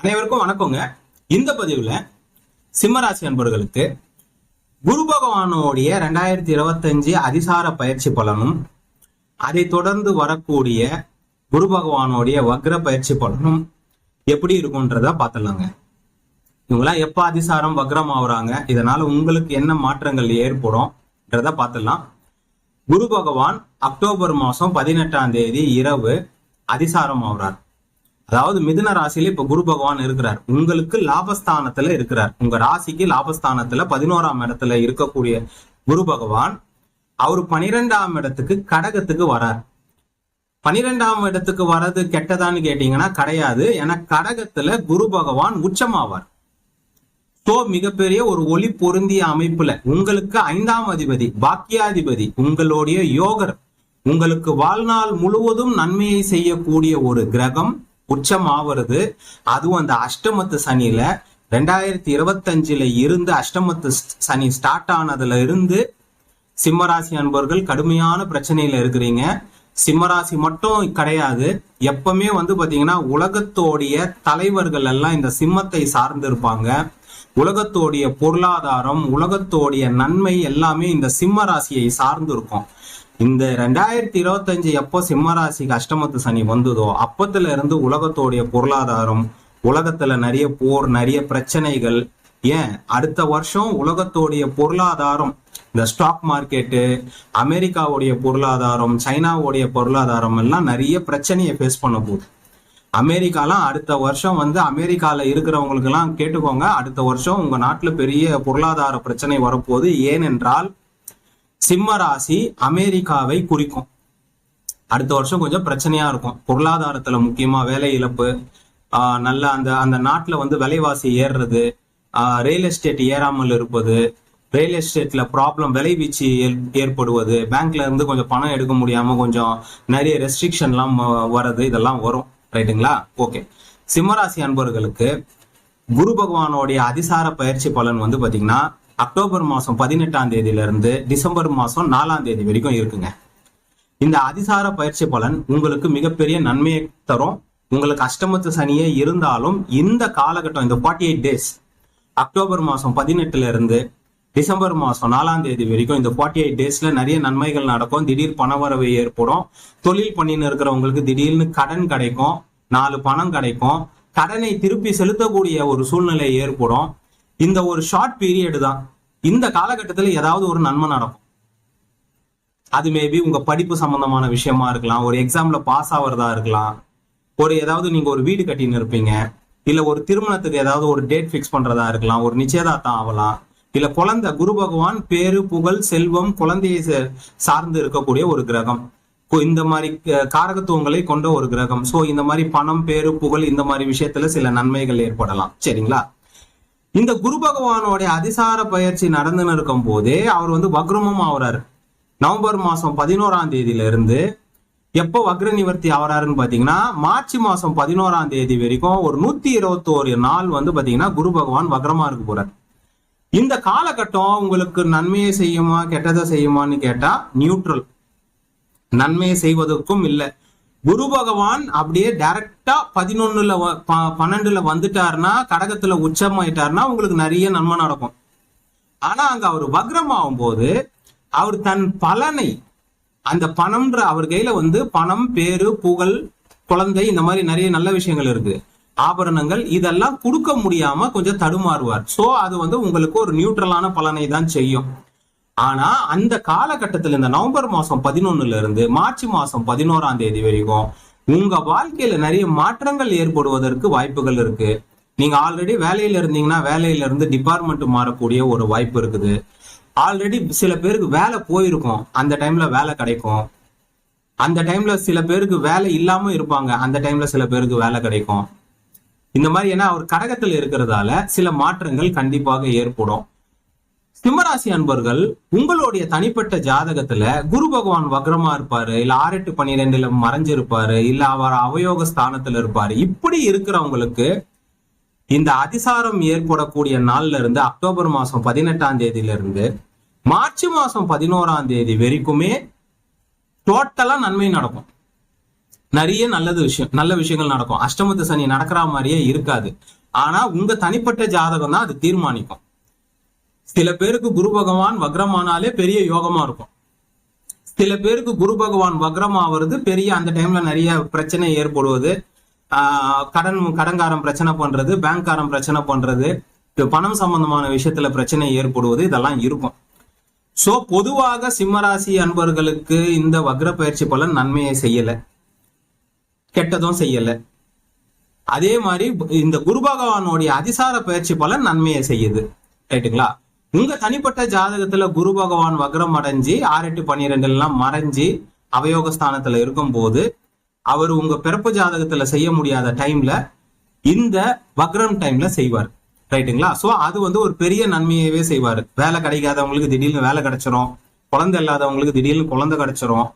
அனைவருக்கும் வணக்கங்க. இந்த பதிவுல சிம்மராசி அன்பர்களுக்கு குரு பகவானுடைய 2025 அதிசார பயிற்சி பலனும், அதை தொடர்ந்து வரக்கூடிய குரு பகவானுடைய வக்ர பயிற்சி பலனும் எப்படி இருக்கும்ன்றத பார்த்துடலாங்க. இவங்களாம் எப்ப அதிசாரம் வக்ரம் ஆகுறாங்க, இதனால உங்களுக்கு என்ன மாற்றங்கள் ஏற்படும்ன்றத பார்த்துடலாம். குரு பகவான் அக்டோபர் மாசம் 18ஆம் தேதி இரவு அதிசாரம் ஆகுறார். அதாவது மிதுன ராசியில இப்ப குரு பகவான் இருக்கிறார். உங்களுக்கு லாபஸ்தானத்துல இருக்கிறார். உங்க ராசிக்கு லாபஸ்தானத்துல 11ஆம் இடத்துல இருக்கக்கூடிய குரு பகவான் அவர் 12ஆம் இடத்துக்கு கடகத்துக்கு வரார். 12ஆம் இடத்துக்கு வர்றது கெட்டதான்னு கேட்டீங்கன்னா கிடையாது. ஏன்னா கடகத்துல குரு பகவான் உச்சமாவார். சோ மிகப்பெரிய ஒரு ஒளி பொருந்திய அமைப்புல உங்களுக்கு 5ஆம் அதிபதி பாக்கியாதிபதி உங்களுடைய யோகர், உங்களுக்கு வாழ்நாள் முழுவதும் நன்மையை செய்யக்கூடிய ஒரு கிரகம் உச்சமாவது. அதுவும் அந்த அஷ்டமத்து சனியில 2025 இருந்து அஷ்டமத்து சனி ஸ்டார்ட் ஆனதுல இருந்து சிம்மராசி அன்பர்கள் கடுமையான பிரச்சனையில இருக்கிறீங்க. சிம்மராசி மட்டும் கிடையாது, எப்பவுமே பாத்தீங்கன்னா உலகத்தோடைய தலைவர்கள் எல்லாம் இந்த சிம்மத்தை சார்ந்து இருப்பாங்க. உலகத்தோடைய பொருளாதாரம், உலகத்தோடைய நன்மை எல்லாமே இந்த சிம்ம ராசியை சார்ந்து இருக்கும். இந்த 2025 எப்போ சிம்மராசிக்கு அஷ்டமத்து சனி வந்ததோ அப்பத்துல இருந்து உலகத்தோடைய பொருளாதாரம், உலகத்துல நிறைய போர், நிறைய பிரச்சனைகள், ஏன் அடுத்த வருஷம் உலகத்தோடைய பொருளாதாரம், இந்த ஸ்டாக் மார்க்கெட்டு, அமெரிக்காவுடைய பொருளாதாரம், சைனாவுடைய பொருளாதாரம் எல்லாம் நிறைய பிரச்சனையை ஃபேஸ் பண்ண போகுது. அமெரிக்காலாம் அடுத்த வருஷம் அமெரிக்கால இருக்கிறவங்களுக்கு எல்லாம் கேட்டுக்கோங்க, அடுத்த வருஷம் உங்க நாட்டுல பெரிய பொருளாதார பிரச்சனை வரப்போகுது. ஏனென்றால் சிம்ம ராசி அமெரிக்காவை குறிக்கும். அடுத்த வருஷம் கொஞ்சம் பிரச்சனையா இருக்கும் பொருளாதாரத்துல, முக்கியமா வேலை இழப்பு, நல்ல அந்த நாட்டுல விலைவாசி ஏறுறது, ரியல் எஸ்டேட் ஏறாமல் இருப்பது, ரியல் எஸ்டேட்ல ப்ராப்ளம், விலை வீழ்ச்சி ஏற்படுவது, பேங்க்ல இருந்து கொஞ்சம் பணம் எடுக்க முடியாம கொஞ்சம் நிறைய ரெஸ்ட்ரிக்ஷன்லாம் வர்றது, இதெல்லாம் வரும். ரைட்டுங்களா? ஓகே. சிம்மராசி அன்பர்களுக்கு குரு பகவானுடைய அதிசார பயிற்சி பலன் பாத்தீங்கன்னா அக்டோபர் மாசம் 18ஆம் தேதியில இருந்து டிசம்பர் மாசம் 4ஆம் தேதி வரைக்கும் இருக்குங்க. இந்த அதிசார பயிற்சி பலன் உங்களுக்கு மிகப்பெரிய நன்மையை தரும். உங்களுக்கு அஷ்டமத்து சனியே இருந்தாலும் இந்த காலகட்டம், இந்த 48 டேஸ், அக்டோபர் மாசம் 18ல இருந்து டிசம்பர் மாசம் 4ஆம் தேதி வரைக்கும் இந்த 48 டேஸ்ல நிறைய நன்மைகள் நடக்கும். திடீர் பணவரவு ஏற்படும். தொழில் பண்ணின்னு இருக்கிறவங்களுக்கு திடீர்னு கடன் கிடைக்கும், 4 பணம் கிடைக்கும், கடனை திருப்பி செலுத்தக்கூடிய ஒரு சூழ்நிலை ஏற்படும். இந்த ஒரு ஷார்ட் பீரியட் தான். இந்த காலகட்டத்தில் ஏதாவது ஒரு நன்மை நடக்கும். அது மேபி உங்க படிப்பு சம்பந்தமான விஷயமா இருக்கலாம், ஒரு எக்ஸாம்ல பாஸ் ஆகிறதா இருக்கலாம், ஏதாவது நீங்க ஒரு வீடு கட்டின்னு இருப்பீங்க, இல்ல ஒரு திருமணத்துக்கு ஏதாவது ஒரு டேட் பிக்ஸ் பண்றதா இருக்கலாம், ஒரு நிச்சயதார்த்தம் ஆகலாம், இல்ல குழந்தை. குரு பகவான் பேரு, புகழ், செல்வம், குழந்தையை சார்ந்து இருக்கக்கூடிய ஒரு கிரகம். இந்த மாதிரி காரகத்துவங்களை கொண்ட ஒரு கிரகம். சோ இந்த மாதிரி பணம், பேரு, புகழ், இந்த மாதிரி விஷயத்துல சில நன்மைகள் ஏற்படலாம். சரிங்களா? இந்த குரு பகவானோட அதிசார பயிற்சி நடந்துன்னு இருக்கும் போதே அவர் வக்ரமும் ஆகுறாரு. நவம்பர் மாசம் 11ஆம் தேதியில இருந்து எப்போ வக்ர நிவர்த்தி ஆகிறாருன்னு பாத்தீங்கன்னா மார்ச் மாசம் 11ஆம் தேதி வரைக்கும் ஒரு 121 நாள் பாத்தீங்கன்னா குரு பகவான் வக்ரமா இருக்க போறார். இந்த காலகட்டம் உங்களுக்கு நன்மையை செய்யுமா கெட்டதை செய்யுமான்னு கேட்டா நியூட்ரல். நன்மையை செய்வதற்கும் இல்லை. குரு பகவான் அப்படியே டைரக்டா 12ல வந்துட்டாருன்னா, கடகத்துல உச்சமாயிட்டாருன்னா உங்களுக்கு நிறைய நன்மை நடக்கும். ஆனா அங்க அவர் வக்ரம் ஆகும் போது அவர் தன் பலனை, அந்த பணம்ன்ற அவர் கையில பணம், பேரு, புகழ், குழந்தை, இந்த மாதிரி நிறைய நல்ல விஷயங்கள் இருக்கு, ஆபரணங்கள், இதெல்லாம் கொடுக்க முடியாம கொஞ்சம் தடுமாறுவார். சோ அது உங்களுக்கு ஒரு நியூட்ரலான பலனை தான் செய்யும். ஆனா அந்த காலகட்டத்தில் இந்த நவம்பர் மாசம் 11ல இருந்து மார்ச் மாசம் 11ஆம் தேதி வரைக்கும் உங்க வாழ்க்கையில நிறைய மாற்றங்கள் ஏற்படுவதற்கு வாய்ப்புகள் இருக்கு. நீங்க ஆல்ரெடி வேலையில இருந்தீங்கன்னா வேலையில இருந்து டிபார்ட்மெண்ட் மாறக்கூடிய ஒரு வாய்ப்பு இருக்குது. ஆல்ரெடி சில பேருக்கு வேலை போயிருக்கும், அந்த டைம்ல வேலை கிடைக்கும். அந்த டைம்ல சில பேருக்கு வேலை இல்லாம இருப்பாங்க, அந்த டைம்ல சில பேருக்கு வேலை கிடைக்கும். இந்த மாதிரி ஏன்னா அவர் கடகத்தில் இருக்கிறதால சில மாற்றங்கள் கண்டிப்பாக ஏற்படும். சிம்மராசி அன்பர்கள், உங்களுடைய தனிப்பட்ட ஜாதகத்துல குரு பகவான் வக்ரமா இருப்பாரு, இல்ல 6-8-12 மறைஞ்சிருப்பாரு, இல்ல அவர் அவயோக ஸ்தானத்துல இருப்பாரு. இப்படி இருக்கிறவங்களுக்கு இந்த அதிசாரம் ஏற்படக்கூடிய நாள்ல இருந்து அக்டோபர் மாசம் 18ஆம் தேதியில இருந்து மார்ச் மாசம் 11ஆம் தேதி வரைக்குமே டோட்டலா நன்மை நடக்கும். நிறைய நல்ல விஷயங்கள் நடக்கும். அஷ்டமத்து சனி நடக்கிற மாதிரியே இருக்காது. ஆனா உங்க தனிப்பட்ட ஜாதகம் தான் அது தீர்மானிக்கும். சில பேருக்கு குரு பகவான் வக்ரமானாலே பெரிய யோகமா இருக்கும். சில பேருக்கு குரு பகவான் வக்ரம் ஆவது பெரிய அந்த டைம்ல நிறைய பிரச்சனை ஏற்படுவது, கடன்காரன் பிரச்சனை பண்றது, பேங்க்காரன் பிரச்சனை பண்றது, பணம் சம்பந்தமான விஷயத்துல பிரச்சனை ஏற்படுவது, இதெல்லாம் இருக்கும். சோ பொதுவாக சிம்மராசி அன்பர்களுக்கு இந்த வக்ர பயிற்சி பலன் நன்மையை செய்யல, கெட்டதும் செய்யல. அதே மாதிரி இந்த குரு பகவானுடைய அதிசார பயிற்சி பலன் நன்மையை செய்யுது. ரைட்டுங்களா? உங்க தனிப்பட்ட ஜாதகத்துல குரு பகவான் வக்ரம் அடைஞ்சு 6-8-12 எல்லாம் மறைஞ்சு அவயோக ஸ்தானத்துல இருக்கும் போது அவர் உங்க பிறப்பு ஜாதகத்துல செய்ய முடியாத டைம்ல இந்த வக்ரம் டைம்ல செய்வார். ரைட்டுங்களா? சோ அது ஒரு பெரிய நன்மையவே செய்வாரு. வேலை கிடைக்காதவங்களுக்கு திடீர்னு வேலை கிடைச்சிரும், குழந்தை இல்லாதவங்களுக்கு திடீர்னு குழந்தை கிடைச்சிரும்,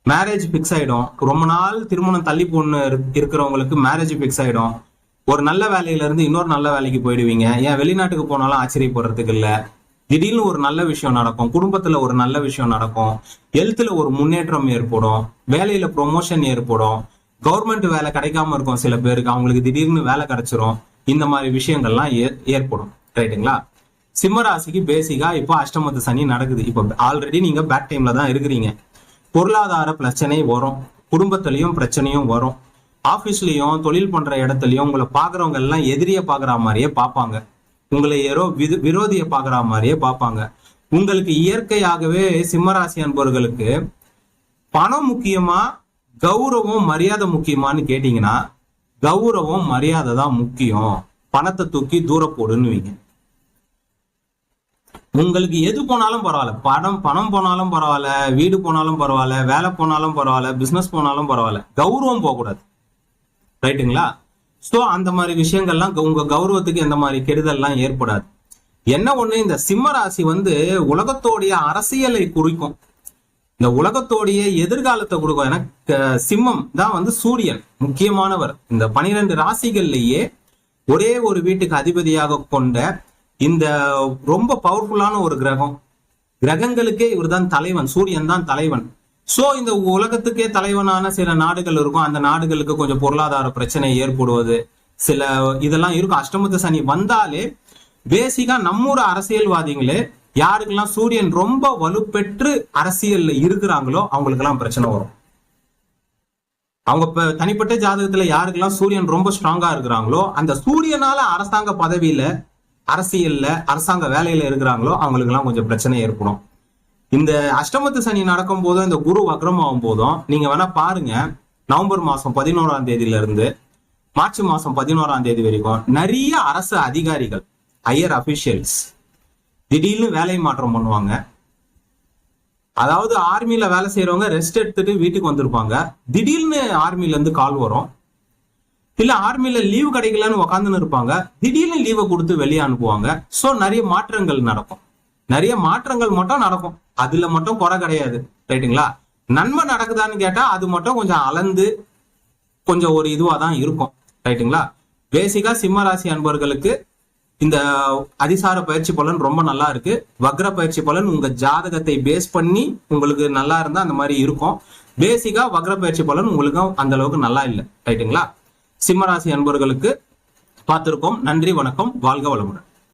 மேரேஜ் பிக்ஸ் ஆயிடும், ரொம்ப நாள் திருமணம் தள்ளி பொண்ணு இருக்கிறவங்களுக்கு மேரேஜ் பிக்ஸ் ஆயிடும், ஒரு நல்ல வேலையில இருந்து இன்னொரு நல்ல வேலைக்கு போயிடுவீங்க. ஏன் வெளிநாட்டுக்கு போனாலும் ஆச்சரியப்படுறதுக்கு இல்ல. திடீர்னு ஒரு நல்ல விஷயம் நடக்கும், குடும்பத்துல ஒரு நல்ல விஷயம் நடக்கும், ஹெல்த்ல ஒரு முன்னேற்றம் ஏற்படும், வேலையில ப்ரொமோஷன் ஏற்படும், கவர்மெண்ட் வேலை கிடைக்காம இருக்கும் சில பேருக்கு, அவங்களுக்கு திடீர்னு வேலை கிடைச்சிரும். இந்த மாதிரி விஷயங்கள்லாம் ஏற்படும். ரைட்டுங்களா? சிம்மராசிக்கு பேசிக்கா இப்போ அஷ்டமத்து சனி நடக்குது. இப்போ ஆல்ரெடி நீங்க பேக் டைம்ல தான் இருக்கிறீங்க. பொருளாதார பிரச்சனை வரும், குடும்பத்திலையும் பிரச்சனையும் வரும், ஆபீஸ்லயும் தொழில் பண்ற இடத்துலயும் உங்களை பாக்குறவங்க எல்லாம் எதிரிய பாக்குற மாதிரியே பார்ப்பாங்க, உங்களை யாரோ விரோதிய பாக்குற மாதிரியே பார்ப்பாங்க. உங்களுக்கு இயற்கையாகவே சிம்மராசி அன்பர்களுக்கு பணம் முக்கியமா கௌரவம் மரியாதை முக்கியமான்னு கேட்டீங்கன்னா கௌரவம் மரியாதை தான் முக்கியம். பணத்தை தூக்கி தூர போடுன்னு உங்களுக்கு எது போனாலும் பரவாயில்ல, பணம் போனாலும் பரவாயில்ல, வீடு போனாலும் பரவாயில்ல, வேலை போனாலும் பரவாயில்ல, பிசினஸ் போனாலும் பரவாயில்ல, கௌரவம் போகக்கூடாது. ரைட்டுங்களா? சோ அந்த மாதிரி விஷயங்கள்லாம் உங்க கௌரவத்துக்கு எந்த மாதிரி கெடுதல்லாம் ஏற்படாது. என்ன ஒண்ணு, இந்த சிம்ம ராசி உலகத்தோடைய அரசியலை குறிக்கும், இந்த உலகத்தோடைய எதிர்காலத்தை கொடுக்கும். எனக்கு சிம்மம் தான் சூரியன் முக்கியமானவர். இந்த 12 ராசிகள்லயே ஒரே ஒரு வீட்டுக்கு அதிபதியாக கொண்ட இந்த ரொம்ப பவர்ஃபுல்லான ஒரு கிரகம், கிரகங்களுக்கே இவர் தான் தலைவன், சூரியன் தான் தலைவன். சோ இந்த உலகத்துக்கே தலைவனான சில நாடுகள் இருக்கும், அந்த நாடுகளுக்கு கொஞ்சம் பொருளாதார பிரச்சனை ஏற்படுவது சில இதெல்லாம் இருக்கும். அஷ்டமத்து சனி வந்தாலே பேசிக்கா நம்மூர் அரசியல்வாதிகளே யாருக்கெல்லாம் சூரியன் ரொம்ப வலுப்பெற்று அரசியல்ல இருக்கிறாங்களோ அவங்களுக்கு எல்லாம் பிரச்சனை வரும். அவங்க தனிப்பட்ட ஜாதகத்துல யாருக்கெல்லாம் சூரியன் ரொம்ப ஸ்ட்ராங்கா இருக்கிறாங்களோ, அந்த சூரியனால அரசாங்க பதவியில அரசியல்ல அரசாங்க வேலையில இருக்கிறாங்களோ அவங்களுக்கு எல்லாம் கொஞ்சம் பிரச்சனை ஏற்படும். இந்த அஷ்டமத்து சனி நடக்கும் போதும் இந்த குரு வக்ரம் ஆகும் போதும் நீங்க வேணா பாருங்க, நவம்பர் மாசம் 11ஆம் தேதியில இருந்து மார்ச் மாசம் 11ஆம் தேதி வரைக்கும் நிறைய அரசு அதிகாரிகள், ஹையர் அபிஷியல்ஸ் திடீர்னு வேலை மாற்றம் பண்ணுவாங்க. அதாவது ஆர்மியில வேலை செய்யறவங்க ரெஸ்ட் எடுத்துட்டு வீட்டுக்கு வந்திருப்பாங்க, திடீர்னு ஆர்மில இருந்து கால் வரும். இல்ல ஆர்மியில லீவ் கிடைக்கலன்னு உக்காந்துன்னு இருப்பாங்க, திடீர்னு லீவை கொடுத்து வெளியே அனுப்புவாங்க. சோ நிறைய மாற்றங்கள் நடக்கும், நிறைய மாற்றங்கள் மட்டும் நடக்கும், அதுல மட்டும் குறை கிடையாது. ரைட்டுங்களா? நன்மை நடக்குதான்னு கேட்டா அது மட்டும் கொஞ்சம் அளந்து கொஞ்சம் ஒரு இதுவா தான் இருக்கும். ரைட்டுங்களா? பேசிக்கா சிம்ம ராசி அன்பர்களுக்கு இந்த அதிசார பயிற்சி பலன் ரொம்ப நல்லா இருக்கு. வக்ர பயிற்சி பலன் உங்க ஜாதகத்தை பேஸ் பண்ணி உங்களுக்கு நல்லா இருந்தா அந்த மாதிரி இருக்கும். பேசிக்கா வக்ர பயிற்சி பலன் உங்களுக்கு அந்த அளவுக்கு நல்லா இல்லை. ரைட்டுங்களா? சிம்மராசி அன்பர்களுக்கு பார்த்திருக்கோம். நன்றி, வணக்கம், வாழ்க வளமுடன்.